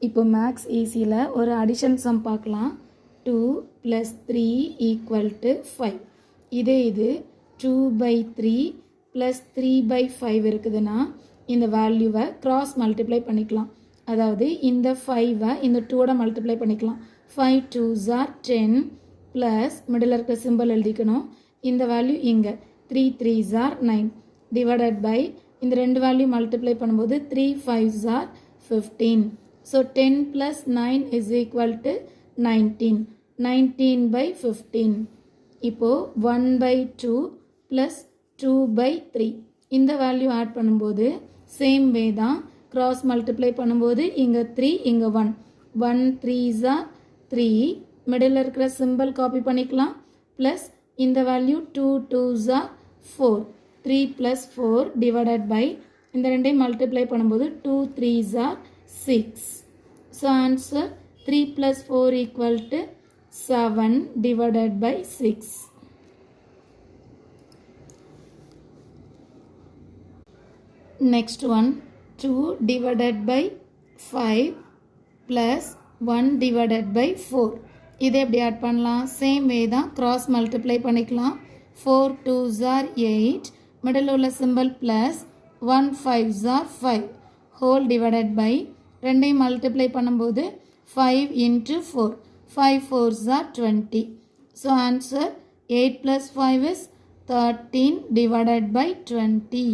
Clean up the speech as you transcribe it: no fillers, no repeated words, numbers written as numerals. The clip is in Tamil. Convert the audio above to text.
இப்போ மேக்ஸ் ஈஸியில் ஒரு அடிஷன் சம் பார்க்கலாம். 2 + 3 = 5. இது 2/3 + 3/5 இருக்குதுன்னா இந்த வேல்யூவை கிராஸ் மல்டிப்ளை பண்ணிக்கலாம். அதாவது இந்த 5-ஐ இந்த 2ஓட மல்டிப்ளை பண்ணிக்கலாம். 5 2s are 10 ப்ளஸ் மிடில் இருக்க சிம்பிள் எழுதிக்கணும். இந்த வேல்யூ இங்கே 3 3s are 9 டிவைடட் பை இந்த ரெண்டு வேல்யூ மல்டிப்ளை பண்ணும்போது 3 5s are 15. So 10 plus 9 is equal to 19. 19/15. இப்போ 1/2 plus 2/3. இந்த வேல்யூ ஆட் பண்ணும்போது சேம் வே தான் கிராஸ் மல்டிப்ளை பண்ணும்போது இங்கே 3 இங்கே 1. 1 3s are 3. மிடில் இருக்கிற சிம்பிள் காப்பி பண்ணிக்கலாம். ப்ளஸ் இந்த value 2 2s are 4. 3 plus 4 divided by இந்த ரெண்டையும் மல்டிப்ளை பண்ணும்போது 2 3s are 6. So answer 3 plus 4 equal to 7 divided by 6. Next one 2 divided by 5 plus 1 divided by 4. இதை எப்படி ஆட் பண்ணலாம்? சேம் வே தான் கிராஸ் மல்டிப்ளை பண்ணிக்கலாம். 4 2s are 8. மிடில் உள்ள simple plus 1 5s are 5 whole divided by ரெண்டையும் மல்டிப்ளை பண்ணும்போது 5 into 4. 5 4s are 20. So answer 8 plus 5 is 13 divided by 20.